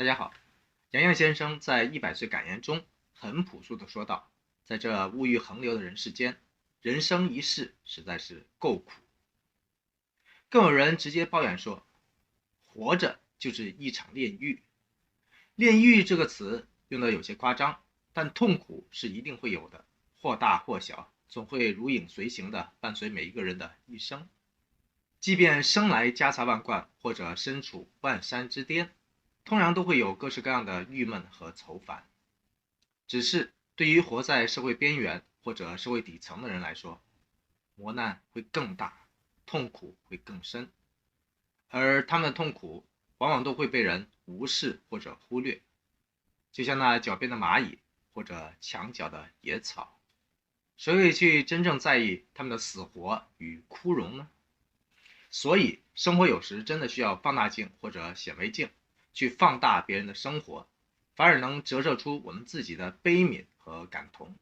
大家好，杨洋先生在100岁感言中很朴素地说道，在这物欲横流的人世间，人生一世实在是够苦。更有人直接抱怨说，活着就是一场炼狱。炼狱这个词用的有些夸张，但痛苦是一定会有的，或大或小，总会如影随形地伴随每一个人的一生。即便生来家财万贯，或者身处万山之巅，通常都会有各式各样的郁闷和愁烦。只是对于活在社会边缘或者社会底层的人来说，磨难会更大，痛苦会更深，而他们的痛苦往往都会被人无视或者忽略，就像那狡辩的蚂蚁或者墙角的野草，谁会去真正在意他们的死活与枯荣呢？所以生活有时真的需要放大镜或者显微镜去放大别人的生活，反而能折射出我们自己的悲悯和感同。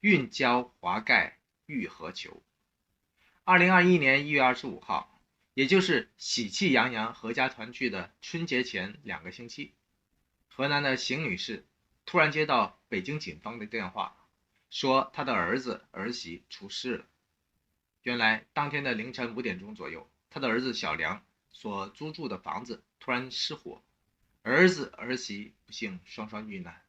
运交华盖欲何求？2021年1月25号，也就是喜气洋洋阖家团聚的春节前2个星期，河南的邢女士突然接到北京警方的电话，说她的儿子儿媳出事了。原来当天的凌晨5点钟左右，她的儿子小梁所租住的房子突然失火，儿子儿媳不幸双双遇难。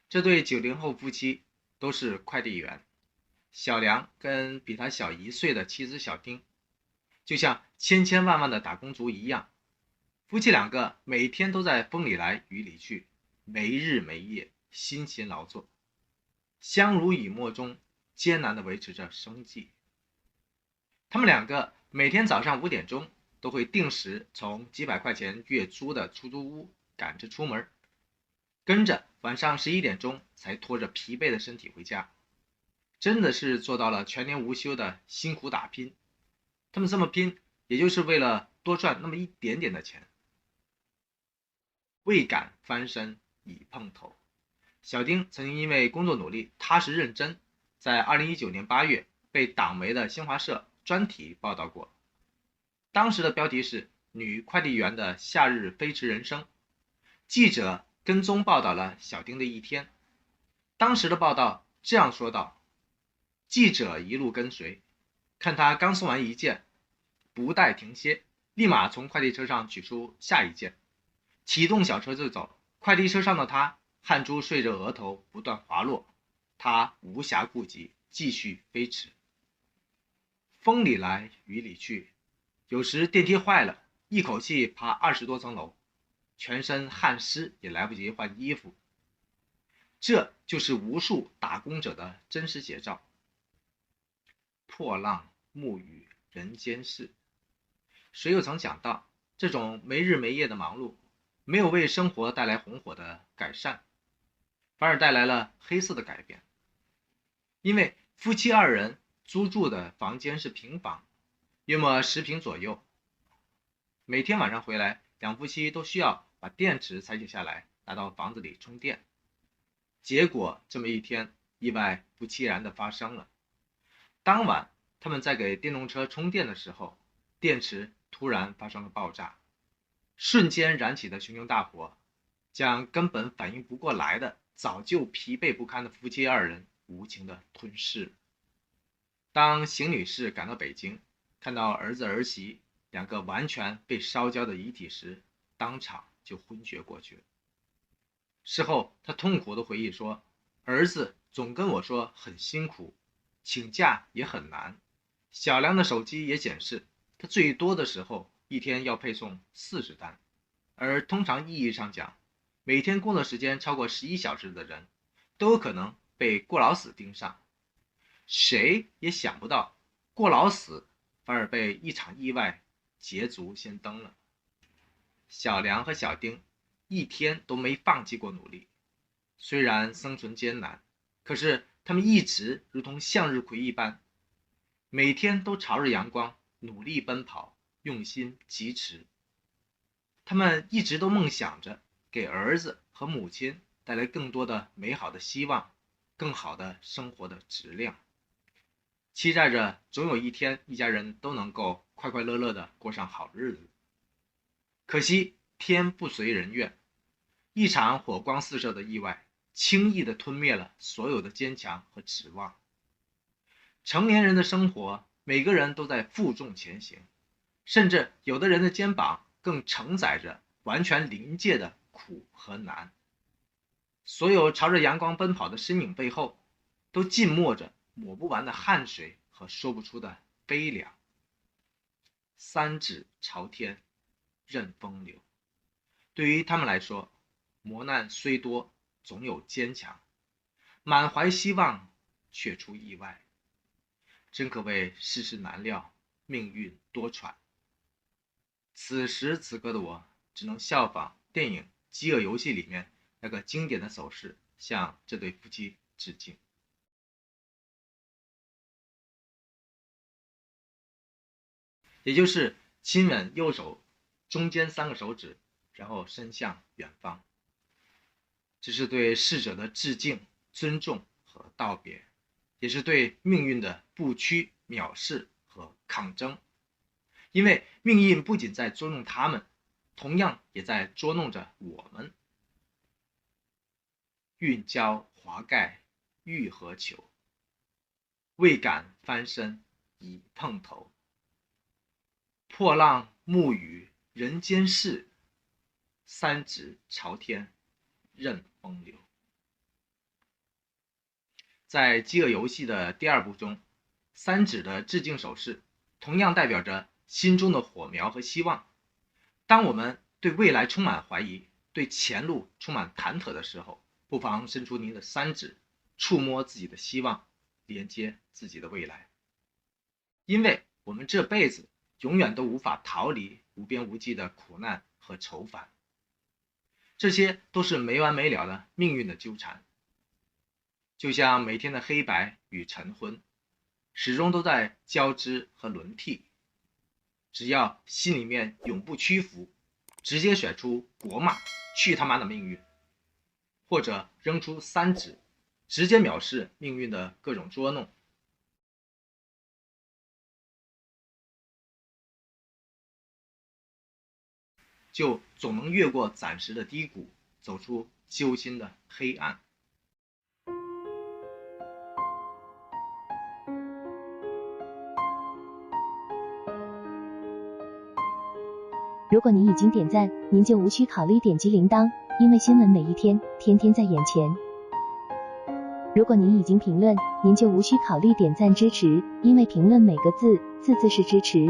这对90后夫妻都是快递员，小梁跟比他小1岁的妻子小丁，就像千千万万的打工族一样，夫妻2个每天都在风里来雨里去，没日没夜辛勤劳作，相濡以沫中艰难地维持着生计。他们2个每天早上5点钟都会定时从几百块钱月租的出租屋赶着出门，跟着晚上11点钟才拖着疲惫的身体回家，真的是做到了全年无休的辛苦打拼。他们这么拼，也就是为了多赚那么一点点的钱。未敢翻身已碰头。小丁曾经因为工作努力、踏实认真，在2019年8月被党媒的新华社专题报道过。当时的标题是女快递员的夏日飞驰人生，记者跟踪报道了小丁的一天。当时的报道这样说道，记者一路跟随，看他刚送完一件，不待停歇，立马从快递车上取出下一件，启动小车就走。快递车上的他，汗珠顺着额头不断滑落，他无暇顾及，继续飞驰。风里来雨里去，有时电梯坏了，一口气爬20多层楼，全身汗湿也来不及换衣服。这就是无数打工者的真实写照。破浪沐雨人间事，谁又曾想到，这种没日没夜的忙碌，没有为生活带来红火的改善，反而带来了黑色的改变。因为夫妻2人租住的房间是平房，约莫10平左右，每天晚上回来，2夫妻都需要把电池拆解下来，拿到房子里充电。结果这么一天，意外不期然地发生了。当晚他们在给电动车充电的时候，电池突然发生了爆炸，瞬间燃起的熊熊大火，将根本反应不过来的早就疲惫不堪的夫妻2人无情地吞噬了。当邢女士赶到北京，看到儿子儿媳2个完全被烧焦的遗体时，当场就昏厥过去了。事后她痛苦地回忆说，儿子总跟我说很辛苦，请假也很难，小梁的手机也显示，他最多的时候一天要配送40单，而通常意义上讲，每天工作时间超过11小时的人，都有可能被过劳死盯上。谁也想不到，过劳死反而被一场意外捷足先登了。小梁和小丁一天都没放弃过努力，虽然生存艰难，可是他们一直如同向日葵一般，每天都朝着阳光努力奔跑，用心疾驰。他们一直都梦想着给儿子和母亲带来更多的美好的希望，更好的生活的质量，期待着总有一天一家人都能够快快乐乐地过上好日子。可惜天不随人愿，一场火光四射的意外轻易地吞灭了所有的坚强和指望。成年人的生活，每个人都在负重前行，甚至有的人的肩膀更承载着完全临界的苦和难。所有朝着阳光奔跑的身影背后，都浸没着抹不完的汗水和说不出的悲凉。三指朝天，任风流。对于他们来说，磨难虽多，总有坚强；满怀希望，却出意外。真可谓世事难料，命运多舛。此时此刻的我，只能效仿电影《饥饿游戏》里面那个经典的手势，向这对夫妻致敬。也就是亲吻右手中间3个手指，然后伸向远方。这是对逝者的致敬、尊重和道别，也是对命运的不屈、藐视和抗争。因为命运不仅在捉弄他们，同样也在捉弄着我们。运交华盖欲何求？未敢翻身已碰头。破浪暮雨人间事，三指朝天任风流。在饥饿游戏的第2部中，三指的致敬手势同样代表着心中的火苗和希望。当我们对未来充满怀疑，对前路充满忐忑的时候，不妨伸出您的三指，触摸自己的希望，连接自己的未来。因为我们这辈子永远都无法逃离无边无际的苦难和愁烦，这些都是没完没了的命运的纠缠。就像每天的黑白与晨昏，始终都在交织和轮替。只要心里面永不屈服，直接甩出国骂，去他妈的命运，或者扔出三指，直接藐视命运的各种捉弄，就总能越过暂时的低谷，走出揪心的黑暗。如果您已经点赞，您就无需考虑点击铃铛，因为新闻每一天，天天在眼前。如果您已经评论，您就无需考虑点赞支持，因为评论每个字，字字是支持。